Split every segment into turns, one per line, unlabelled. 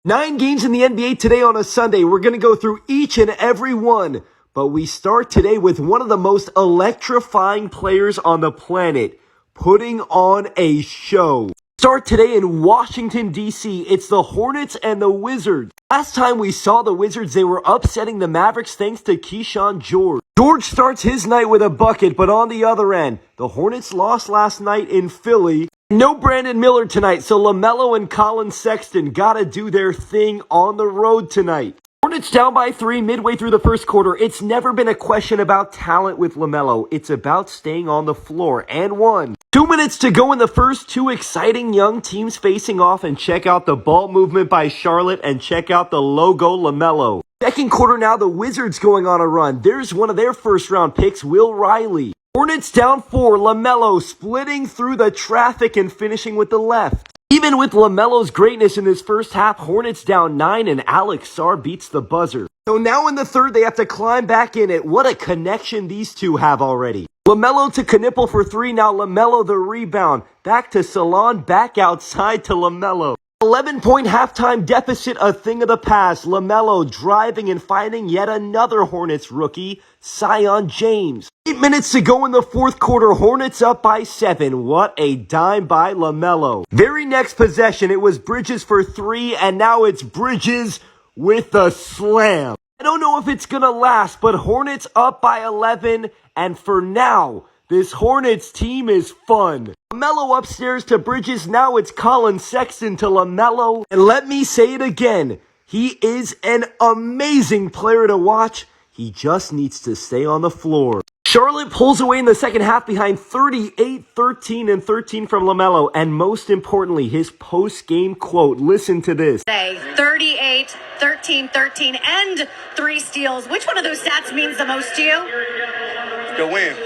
9 games in the NBA today on a Sunday. We're going to go through each and every one. But we start today with one of the most electrifying players on the planet, putting on a show. Start today in Washington, D.C. It's the Hornets and the Wizards. Last time we saw the Wizards, they were upsetting the Mavericks thanks to Keyshawn George. George starts his night with a bucket, but on the other end, the Hornets lost last night in Philly. No Brandon Miller tonight, so LaMelo and Colin Sexton gotta do their thing on the road tonight. Hornets down by 3 midway through the first quarter. It's never been a question about talent with LaMelo. It's about staying on the floor. And 1. 2 minutes to go in the first. 2 exciting young teams facing off. And check out the ball movement by Charlotte. And check out the logo LaMelo. Second quarter now, the Wizards going on a run. There's one of their first round picks, Will Riley. Hornets down 4. LaMelo splitting through the traffic and finishing with the left. Even with LaMelo's greatness in this first half, Hornets down 9 and Alex Sarr beats the buzzer. So now in the third, they have to climb back in it. What a connection these two have already. LaMelo to Knipple for 3. Now LaMelo the rebound. Back to Salon, back outside to LaMelo. 11-point halftime deficit, a thing of the past. LaMelo driving and finding yet another Hornets rookie, Zion James. 8 minutes to go in the fourth quarter. Hornets up by 7. What a dime by LaMelo. Very next possession, it was Bridges for 3, and now it's Bridges with a slam. I don't know if it's gonna last, but Hornets up by 11, and for now, this Hornets team is fun. LaMelo upstairs to Bridges. Now it's Colin Sexton to LaMelo. And let me say it again. He is an amazing player to watch. He just needs to stay on the floor. Charlotte pulls away in the second half behind 38-13 and 13 from LaMelo. And most importantly, his post-game quote. Listen to this.
38, 13, 13, and 3 steals. Which one of those stats means the most to you?
The win.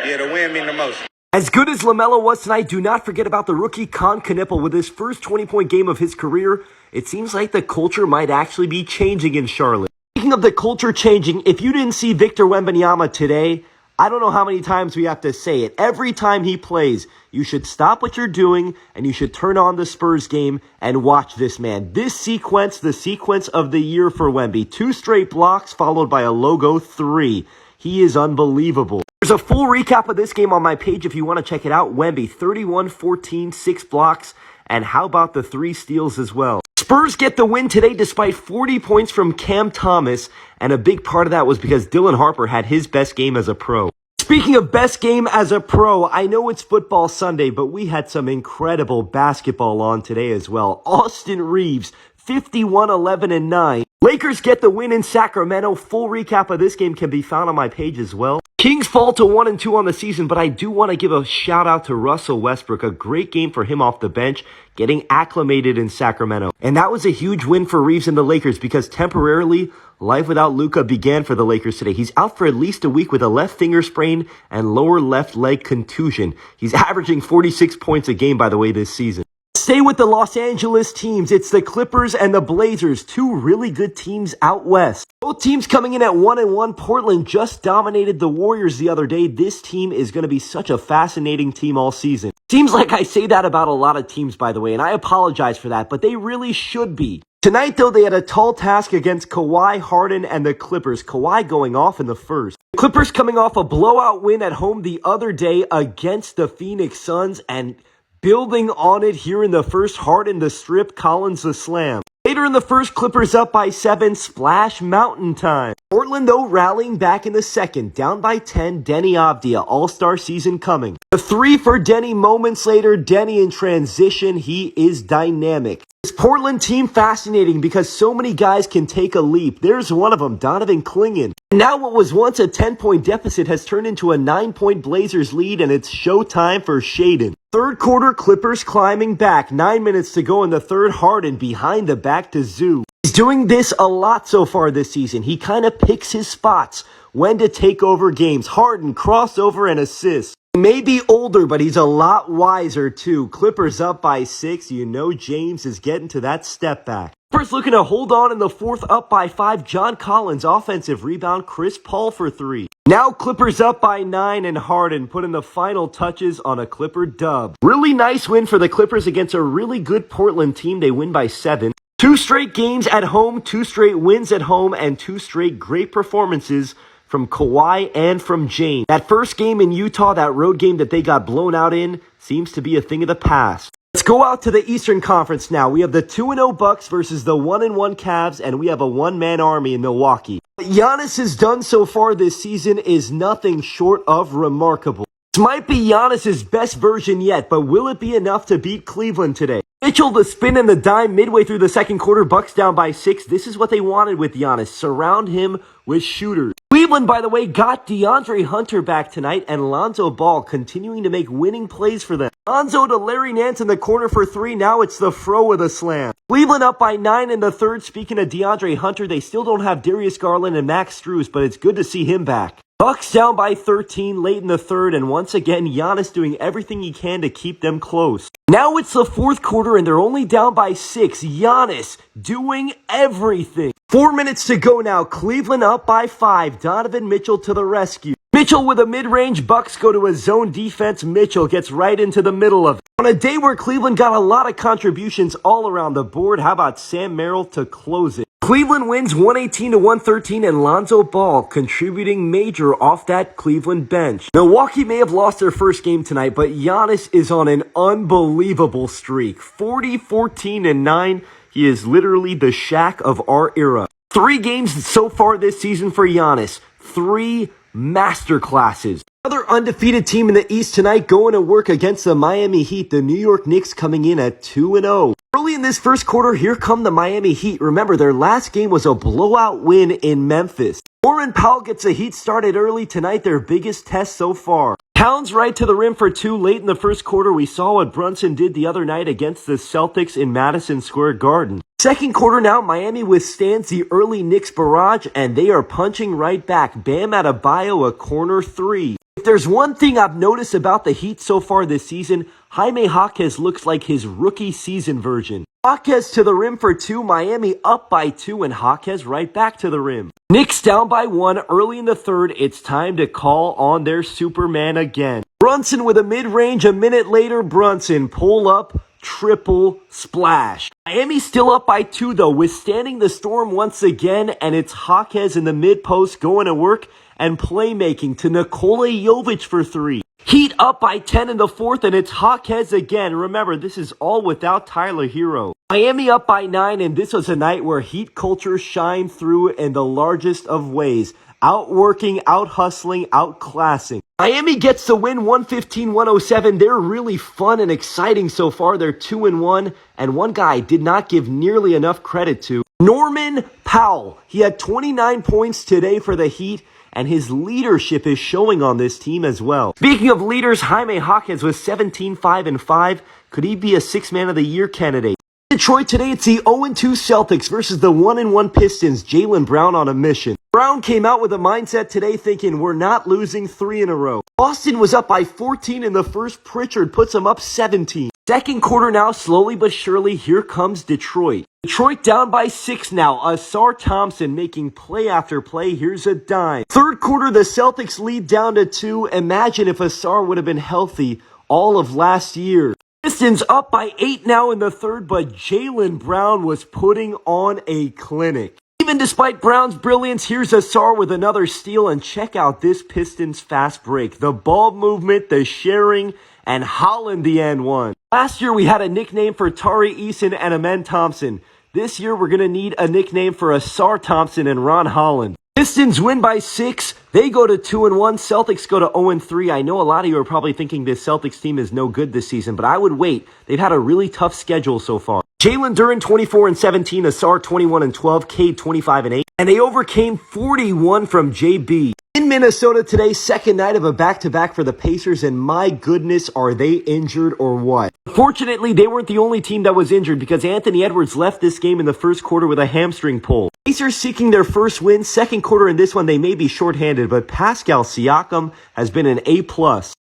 Yeah, the win mean the most.
As good as LaMelo was tonight, do not forget about the rookie Con Knipple with his first 20-point game of his career. It seems like the culture might actually be changing in Charlotte. Speaking of the culture changing, if you didn't see Victor Wembanyama today, I don't know how many times we have to say it. Every time he plays, you should stop what you're doing and you should turn on the Spurs game and watch this man. This sequence, the sequence of the year for Wemby. 2 straight blocks followed by a logo 3. He is unbelievable. There's a full recap of this game on my page if you want to check it out. Wemby, 31-14, 6 blocks, and how about the 3 steals as well? Spurs get the win today despite 40 points from Cam Thomas, and a big part of that was because Dylan Harper had his best game as a pro. Speaking of best game as a pro, I know it's football Sunday, but we had some incredible basketball on today as well. Austin Reeves, 51-11-9. Lakers get the win in Sacramento. Full recap of this game can be found on my page as well. Kings fall to 1-2 on the season, but I do want to give a shout out to Russell Westbrook. A great game for him off the bench, getting acclimated in Sacramento. And that was a huge win for Reeves and the Lakers because temporarily, life without Luka began for the Lakers today. He's out for at least a week with a left finger sprain and lower left leg contusion. He's averaging 46 points a game, by the way, this season. Stay with the Los Angeles teams. It's the Clippers and the Blazers, 2 really good teams out west. Both teams coming in at 1-1. Portland just dominated the Warriors the other day. This team is going to be such a fascinating team all season. Seems like I say that about a lot of teams, by the way, and I apologize for that, but they really should be. Tonight, though, they had a tall task against Kawhi, Harden, and the Clippers. Kawhi going off in the first. The Clippers coming off a blowout win at home the other day against the Phoenix Suns, and building on it here in the first, Harden the strip, Collins the slam. Later in the first, Clippers up by 7, Splash Mountain time. Portland, though, rallying back in the second. Down by 10, Denny Avdia, all-star season coming. The 3 for Denny moments later. Denny in transition, he is dynamic. This Portland team fascinating because so many guys can take a leap. There's one of them, Donovan Clingan. Now what was once a 10-point deficit has turned into a 9-point Blazers lead, and it's showtime for Shaden. Third quarter, Clippers climbing back. 9 minutes to go in the third. Harden behind the back to Zoo. He's doing this a lot so far this season. He kind of picks his spots when to take over games. Harden, crossover, and assist. He may be older, but he's a lot wiser too. Clippers up by 6. You know James is getting to that step back. First looking to hold on in the fourth, up by 5. John Collins, offensive rebound. Chris Paul for 3. Now Clippers up by 9, and Harden putting the final touches on a Clipper dub. Really nice win for the Clippers against a really good Portland team. They win by 7. 2 straight games at home, 2 straight wins at home, and 2 straight great performances from Kawhi and from James. That first game in Utah, that road game that they got blown out in, seems to be a thing of the past. Let's go out to the Eastern Conference now. We have the 2-0 Bucks versus the 1-1 Cavs, and we have a one-man army in Milwaukee. What Giannis has done so far this season is nothing short of remarkable. This might be Giannis' best version yet, but will it be enough to beat Cleveland today? Mitchell, the spin and the dime midway through the second quarter, Bucks down by 6. This is what they wanted with Giannis. Surround him with shooters. Cleveland, by the way, got DeAndre Hunter back tonight, and Lonzo Ball continuing to make winning plays for them. Lonzo to Larry Nance in the corner for 3. Now it's the Fro with a slam. Cleveland up by 9 in the third. Speaking of DeAndre Hunter, they still don't have Darius Garland and Max Strus, but it's good to see him back. Bucks down by 13 late in the third, and once again, Giannis doing everything he can to keep them close. Now it's the fourth quarter, and they're only down by 6. Giannis doing everything. 4 minutes to go now. Cleveland up by 5. Donovan Mitchell to the rescue. Mitchell with a mid-range. Bucks go to a zone defense. Mitchell gets right into the middle of it. On a day where Cleveland got a lot of contributions all around the board, how about Sam Merrill to close it? Cleveland wins 118-113, and Lonzo Ball contributing major off that Cleveland bench. Milwaukee may have lost their first game tonight, but Giannis is on an unbelievable streak. 40, 14, and 9. He is literally the Shaq of our era. 3 games so far this season for Giannis. 3 masterclasses. Another undefeated team in the East tonight going to work against the Miami Heat. The New York Knicks coming in at 2-0. Early in this first quarter, here come the Miami Heat. Remember, their last game was a blowout win in Memphis. Norman Powell gets the Heat started early tonight, their biggest test so far. Towns right to the rim for 2 late in the first quarter. We saw what Brunson did the other night against the Celtics in Madison Square Garden. Second quarter now, Miami withstands the early Knicks barrage, and they are punching right back. Bam Adebayo, a corner 3. If there's one thing I've noticed about the Heat so far this season, Jaime Jaquez looks like his rookie season version. Jaquez to the rim for 2, Miami up by 2, and Jaquez right back to the rim. Knicks down by 1 early in the third. It's time to call on their Superman again. Brunson with a mid-range. A minute later, Brunson pull up, triple splash. Miami still up by 2 though, withstanding the storm once again, and it's Jaquez in the mid-post going to work and playmaking to Nikola Jovic for 3. Heat up by 10 in the fourth, and it's Jaquez again. Remember, this is all without Tyler Hero. Miami up by 9, and this was a night where Heat culture shined through in the largest of ways. Outworking, out-hustling, outclassing. Miami gets the win 115-107. They're really fun and exciting so far. They're 2-1, and one guy I did not give nearly enough credit to. Norman Powell. He had 29 points today for the Heat, and his leadership is showing on this team as well. Speaking of leaders, Jaime Jaquez was 17-5-5. Could he be a 6th Man of the Year candidate? Detroit today, it's the 0-2 Celtics versus the 1-1 Pistons. Jaylen Brown on a mission. Brown came out with a mindset today thinking we're not losing 3 in a row. Boston was up by 14 in the first. Pritchard puts them up 17. Second quarter now, slowly but surely, here comes Detroit. Detroit down by 6 now. Ausar Thompson making play after play. Here's a dime. Third quarter, the Celtics lead down to 2. Imagine if Ausar would have been healthy all of last year. Pistons up by 8 now in the third, but Jaylen Brown was putting on a clinic. Even despite Brown's brilliance, here's Ausar with another steal, and check out this Pistons fast break. The ball movement, the sharing, and Holland the and one. Last year we had a nickname for Tari Eason and Amen Thompson. This year we're going to need a nickname for Ausar Thompson and Ron Holland. Pistons win by 6. They go to 2-1. Celtics go to 0-3. I know a lot of you are probably thinking this Celtics team is no good this season, but I would wait. They've had a really tough schedule so far. Jalen Duren 24-17, Ausar 21-12, Cade 25-8, and they overcame 41 from JB. In Minnesota today, second night of a back-to-back for the Pacers, and my goodness, are they injured or what? Fortunately, they weren't the only team that was injured because Anthony Edwards left this game in the first quarter with a hamstring pull. Pacers seeking their first win. Second quarter in this one, they may be shorthanded, but Pascal Siakam has been an A+.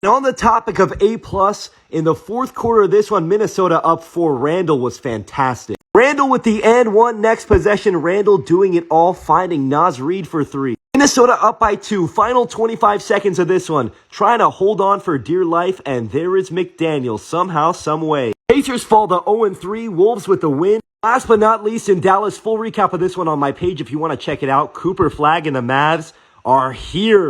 And on the topic of A+, in the fourth quarter of this one, Minnesota up 4. Randall was fantastic. Randall with the and one next possession. Randall doing it all, finding Naz Reid for 3. Minnesota up by 2. Final 25 seconds of this one. Trying to hold on for dear life, and there is McDaniel somehow, some way. Pacers fall to 0-3. Wolves with the win. Last but not least, in Dallas, full recap of this one on my page if you want to check it out. Cooper Flagg and the Mavs are here.